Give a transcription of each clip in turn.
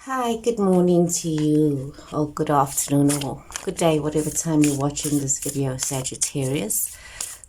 Hi, good morning to you, or good afternoon, or good day, whatever time you're watching this video, Sagittarius.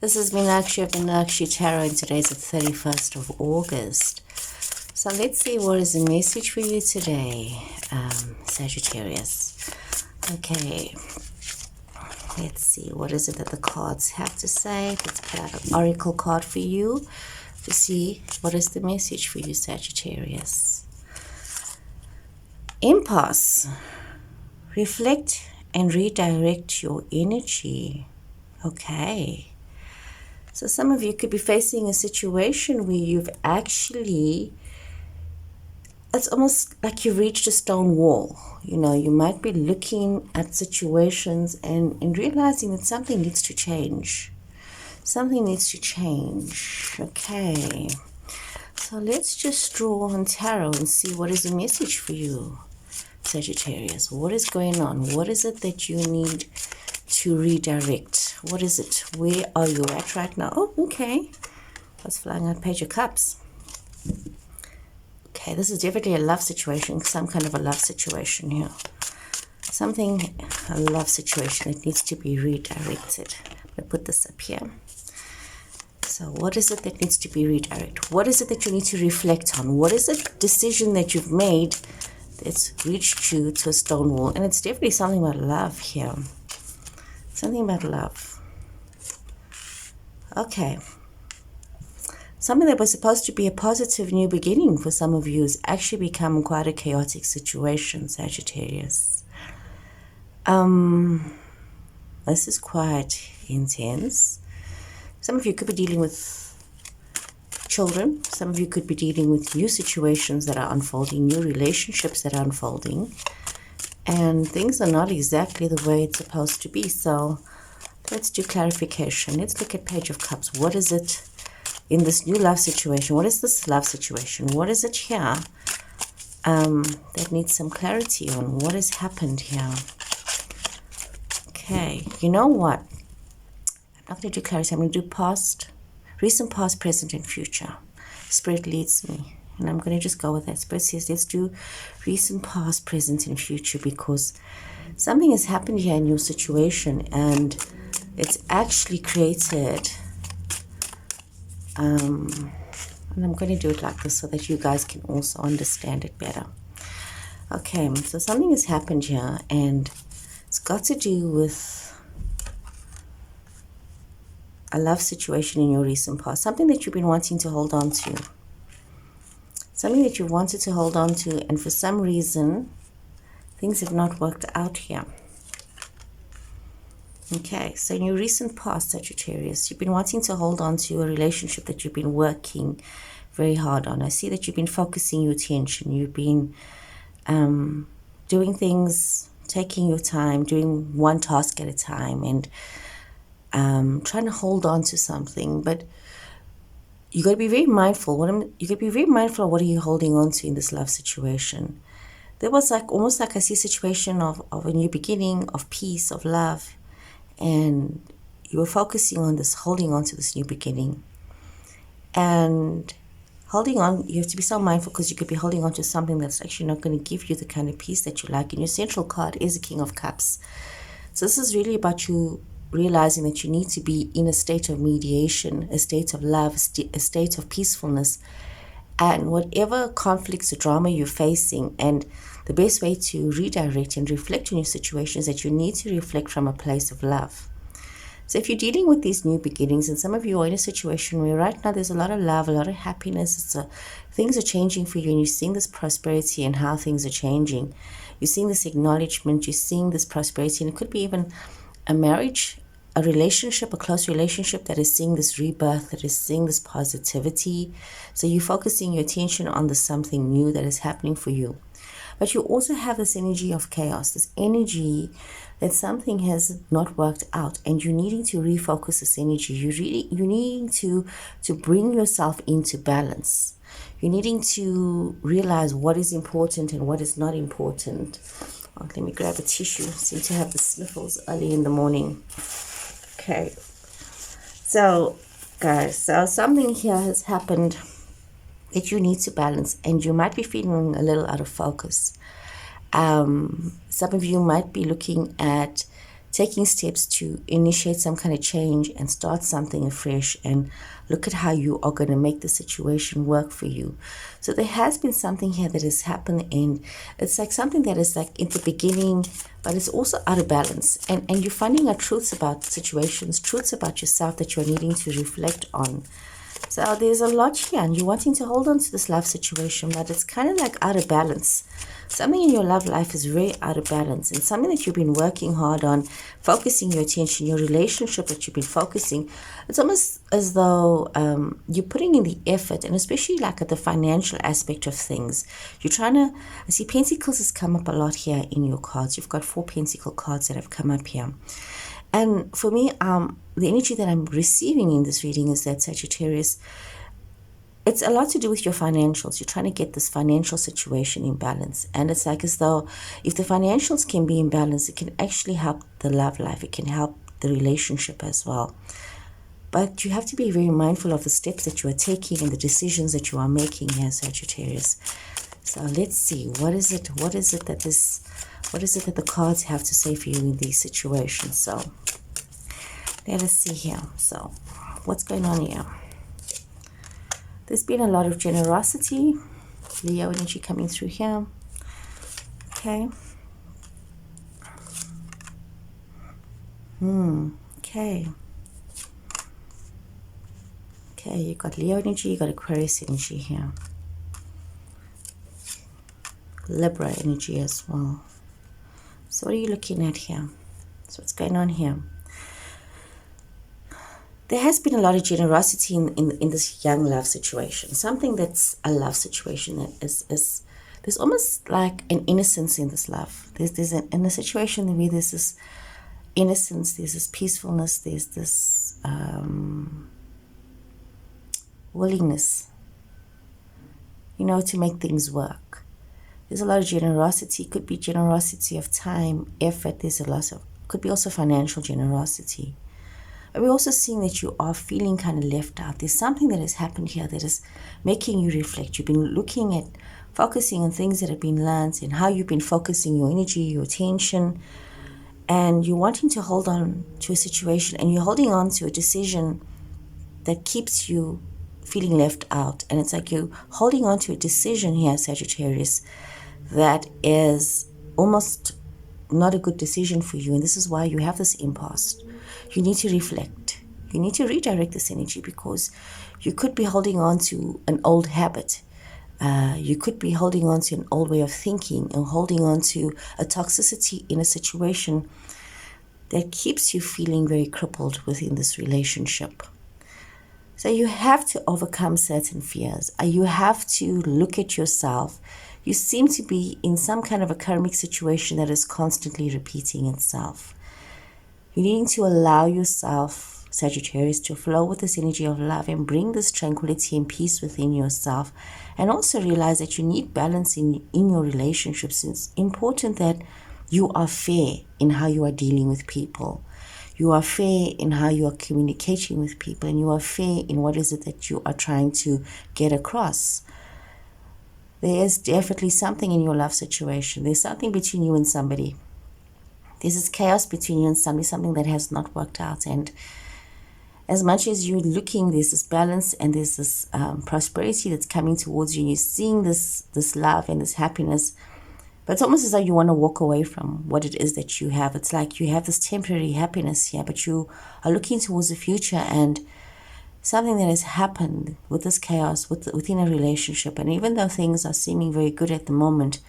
This is Meenakshi of Meenakshi Tarot, and today's the 31st of August. So let's see what is the message for you today, Sagittarius. Okay, let's see, what is it that the cards have to say? Let's put out an oracle card for you to see what is the message for you, Sagittarius. Impasse. Reflect and redirect your energy. Okay. So some of you could be facing a situation where you've actually, it's almost like you've reached a stone wall. You know, you might be looking at situations and realizing that something needs to change. Something needs to change. Okay. So let's just draw on tarot and see what is the message for you, Sagittarius. What is going on? What is it that you need to redirect? What is it? Where are you at right now? Oh, okay. What's flying out? Page of Cups. Okay, this is definitely a love situation, some kind of a love situation here. A love situation that needs to be redirected. I'm going to put this up here. So what is it that needs to be redirected? What is it that you need to reflect on? What is the decision that you've made that's reached you to a stone wall? And it's definitely something about love here. Something about love. Okay. Something that was supposed to be a positive new beginning for some of you has actually become quite a chaotic situation, Sagittarius. This is quite intense. Some of you could be dealing with children. Some of you could be dealing with new situations that are unfolding, new relationships that are unfolding. And things are not exactly the way it's supposed to be. So let's do clarification. Let's look at Page of Cups. What is it in this new love situation? What is this love situation? What is it here that needs some clarity on? What has happened here? Okay, you know what? I'm not going to do clarity. I'm going to do past, recent, past, present, and future. Spirit leads me. And I'm going to just go with that. Spirit says, let's do recent, past, present, and future, because something has happened here in your situation and it's actually created, and I'm going to do it like this so that you guys can also understand it better. Okay, so something has happened here and it's got to do with a love situation in your recent past, something that you've been wanting to hold on to, something that you wanted to hold on to, and for some reason things have not worked out here. Okay, so in your recent past, Sagittarius, you've been wanting to hold on to a relationship that you've been working very hard on. I see that you've been focusing your attention, you've been doing things, taking your time, doing one task at a time, and trying to hold on to something, but you got to be very mindful. You got to be very mindful of what are you holding on to in this love situation. There was almost like I see a situation of a new beginning, of peace, of love, and you were focusing on this, holding on to this new beginning. And holding on, you have to be so mindful because you could be holding on to something that's actually not going to give you the kind of peace that you like. And your central card is the King of Cups. So this is really about you realizing that you need to be in a state of mediation, a state of love, a state of peacefulness, and whatever conflicts or drama you're facing. And the best way to redirect and reflect on your situation is that you need to reflect from a place of love. So if you're dealing with these new beginnings, and some of you are in a situation where right now there's a lot of love, a lot of happiness, things are changing for you, and you're seeing this prosperity and how things are changing. You're seeing this acknowledgement, you're seeing this prosperity, and it could be even a marriage, a relationship, a close relationship that is seeing this rebirth, that is seeing this positivity. So you're focusing your attention on the something new that is happening for you. But you also have this energy of chaos, this energy that something has not worked out, and you're needing to refocus this energy. You're needing to bring yourself into balance. You're needing to realize what is important and what is not important. Oh, let me grab a tissue. I seem to have the sniffles early in the morning. Okay, so guys, so something here has happened that you need to balance, and you might be feeling a little out of focus. Some of you might be looking at taking steps to initiate some kind of change and start something afresh and look at how you are going to make the situation work for you. So there has been something here that has happened, and it's like something that is like in the beginning, but it's also out of balance. And you're finding out truths about situations, truths about yourself that you're needing to reflect on. So there's a lot here, and you're wanting to hold on to this love situation, but it's kind of like out of balance. Something in your love life is very out of balance, and something that you've been working hard on, focusing your attention, your relationship that you've been focusing. It's almost as though you're putting in the effort, and especially like at the financial aspect of things. You're trying to, I see Pentacles has come up a lot here in your cards. You've got 4 Pentacle cards that have come up here. And for me, the energy that I'm receiving in this reading is that Sagittarius, it's a lot to do with your financials. You're trying to get this financial situation in balance. And it's like as though if the financials can be in balance, it can actually help the love life. It can help the relationship as well. But you have to be very mindful of the steps that you are taking and the decisions that you are making here, Sagittarius. So let's see, what is it that the cards have to say for you in these situations? So let us see here. So what's going on here? There's been a lot of generosity, Leo energy coming through here. Okay. Okay. Okay, you got Leo energy, you got Aquarius energy here. Libra energy as well. So what are you looking at here? So what's going on here? There has been a lot of generosity in this young love situation. Something that's a love situation that is there's almost like an innocence in this love. There's in a situation where there's this innocence, there's this peacefulness, there's this willingness, to make things work. There's a lot of generosity. It could be generosity of time, effort. There's a lot of, could be also financial generosity. But we're also seeing that you are feeling kind of left out. There's something that has happened here that is making you reflect. You've been looking at, focusing on things that have been learned and how you've been focusing your energy, your attention, and you're wanting to hold on to a situation, and you're holding on to a decision that keeps you feeling left out. And it's like you're holding on to a decision here, Sagittarius, that is almost not a good decision for you. And this is why you have this impasse. You need to reflect. You need to redirect this energy, because you could be holding on to an old habit. You could be holding on to an old way of thinking and holding on to a toxicity in a situation that keeps you feeling very crippled within this relationship. So you have to overcome certain fears. You have to look at yourself. You seem to be in some kind of a karmic situation that is constantly repeating itself. You need to allow yourself, Sagittarius, to flow with this energy of love and bring this tranquility and peace within yourself. And also realize that you need balance in your relationships. It's important that you are fair in how you are dealing with people. You are fair in how you are communicating with people, and you are fair in what is it that you are trying to get across. There is definitely something in your love situation. There's something between you and somebody. There's this chaos between you and somebody, something that has not worked out. And as much as you're looking, there's this balance and there's this prosperity that's coming towards you, and you're seeing this love and this happiness. But it's almost as though you want to walk away from what it is that you have. It's like you have this temporary happiness here, but you are looking towards the future, and something that has happened with this chaos within a relationship. And even though things are seeming very good at the moment,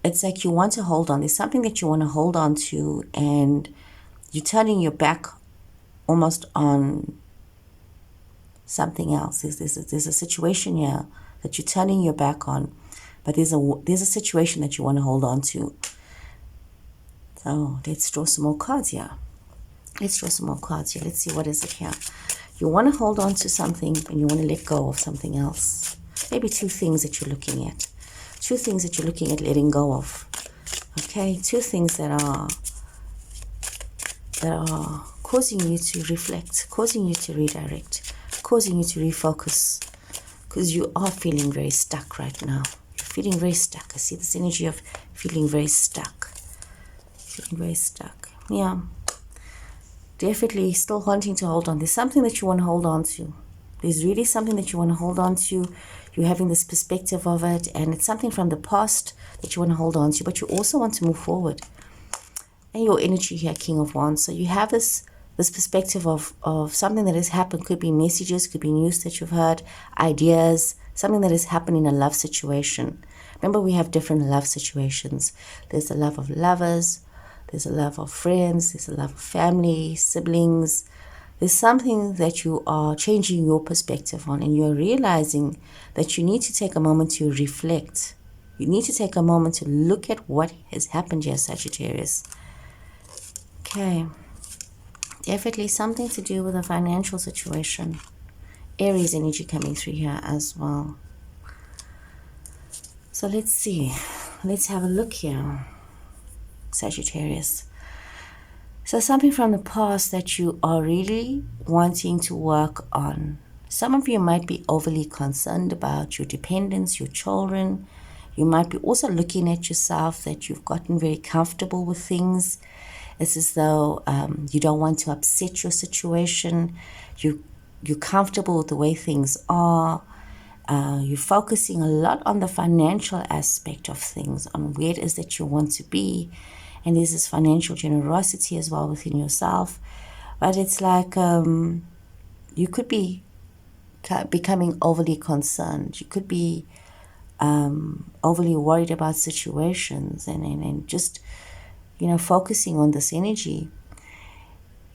it's like you want to hold on. There's something that you want to hold on to, and you're turning your back almost on something else. There's a situation here that you're turning your back on. But there's a situation that you want to hold on to. So let's draw some more cards here. Let's see, what is it here? You want to hold on to something and you want to let go of something else. Maybe 2 things that you're looking at. 2 things that you're looking at letting go of. Okay, 2 things that are causing you to reflect, causing you to redirect, causing you to refocus. Because you are feeling very stuck right now. feeling very stuck. I see this energy of feeling very stuck. Feeling very stuck. Yeah. Definitely still wanting to hold on. There's something that you want to hold on to. There's really something that you want to hold on to. You're having this perspective of it, and it's something from the past that you want to hold on to, but you also want to move forward. And your energy here, King of Wands. So you have this perspective of something that has happened. Could be messages, could be news that you've heard, ideas, something that has happened in a love situation. Remember, we have different love situations. There's the love of lovers, there's a love of friends, there's a love of family, siblings. There's something that you are changing your perspective on, and you're realizing that you need to take a moment to reflect. You need to take a moment to look at what has happened here, Sagittarius. Okay. Definitely something to do with a financial situation. Aries energy coming through here as well. So let's see. Let's have a look here, Sagittarius. So something from the past that you are really wanting to work on. Some of you might be overly concerned about your dependents, your children. You might be also looking at yourself that you've gotten very comfortable with things. It's as though you don't want to upset your situation. You're comfortable with the way things are. You're focusing a lot on the financial aspect of things, on where it is that you want to be. And there's this financial generosity as well within yourself. But it's like you could be becoming overly concerned. You could be overly worried about situations and just, focusing on this energy.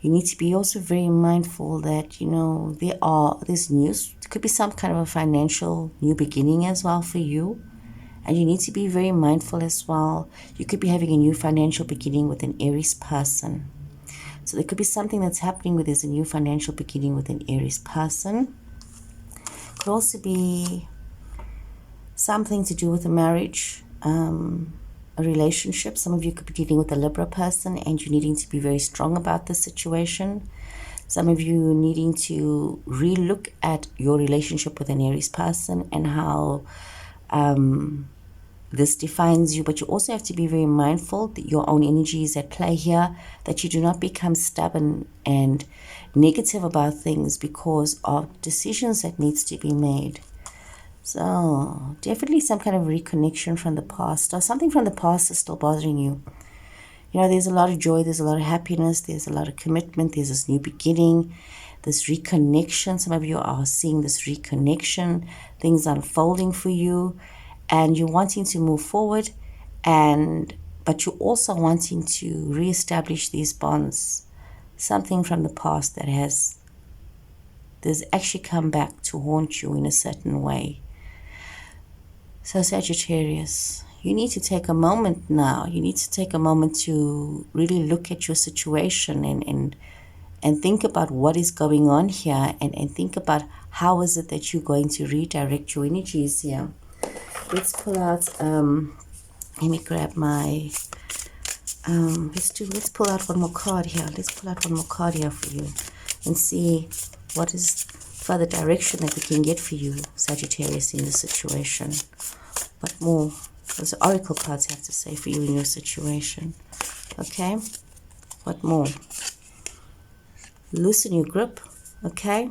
You need to be also very mindful that, there's news. It could be some kind of a financial new beginning as well for you. And you need to be very mindful as well. You could be having a new financial beginning with an Aries person. So there could be something that's happening where there's a new financial beginning with an Aries person. Could also be something to do with a marriage, a relationship. Some of you could be dealing with a Libra person and you're needing to be very strong about the situation. Some of you needing to relook at your relationship with an Aries person and how this defines you. But you also have to be very mindful that your own energy is at play here, that you do not become stubborn and negative about things because of decisions that needs to be made. So definitely some kind of reconnection from the past, or something from the past is still bothering you. There's a lot of joy, there's a lot of happiness, there's a lot of commitment, there's this new beginning, this reconnection. Some of you are seeing this reconnection, things unfolding for you, and you're wanting to move forward, but you're also wanting to reestablish these bonds. Something from the past that has actually come back to haunt you in a certain way. So Sagittarius, you need to take a moment now. You need to take a moment to really look at your situation and think about what is going on here and think about how is it that you're going to redirect your energies here. Let's pull out, let me grab my, let's pull out one more card here. Let's pull out one more card here for you and see what is further direction that we can get for you, Sagittarius, in this situation. What more does the oracle cards have to say for you in your situation? Okay, what more? Loosen your grip, okay?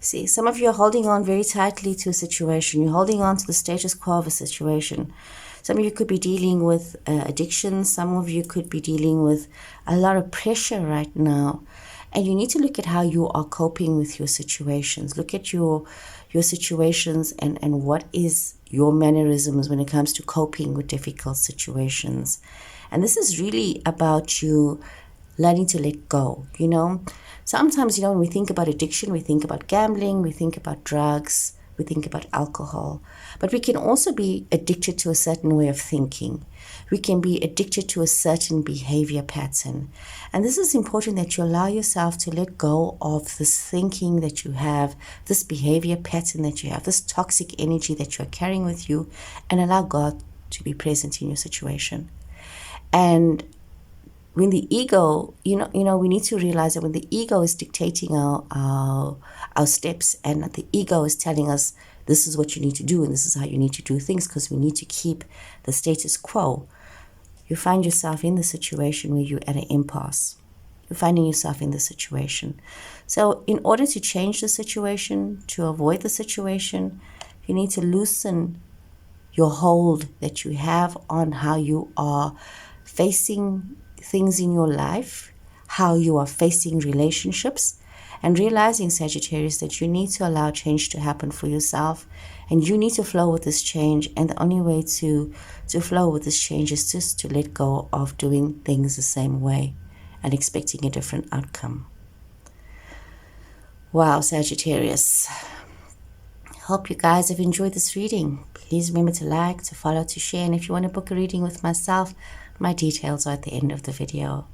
See, some of you are holding on very tightly to a situation. You're holding on to the status quo of a situation. Some of you could be dealing with addiction. Some of you could be dealing with a lot of pressure right now. And you need to look at how you are coping with your situations. Look at your situations and what is your mannerisms when it comes to coping with difficult situations. And this is really about you learning to let go, Sometimes, when we think about addiction, we think about gambling, we think about drugs, we think about alcohol. But we can also be addicted to a certain way of thinking. We can be addicted to a certain behavior pattern. And this is important that you allow yourself to let go of this thinking that you have, this behavior pattern that you have, this toxic energy that you're carrying with you, and allow God to be present in your situation. And when the ego, we need to realize that when the ego is dictating our steps and the ego is telling us this is what you need to do and this is how you need to do things because we need to keep the status quo. You find yourself in the situation where you're at an impasse. You're finding yourself in the situation. So in order to change the situation, to avoid the situation, you need to loosen your hold that you have on how you are facing things in your life, how you are facing relationships, and realizing, Sagittarius, that you need to allow change to happen for yourself, and you need to flow with this change. And the only way to flow with this change is just to let go of doing things the same way and expecting a different outcome. Wow, Sagittarius. Hope you guys have enjoyed this reading. Please remember to like, to follow, to share. And if you want to book a reading with myself, my details are at the end of the video.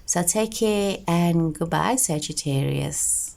So take care and goodbye, Sagittarius.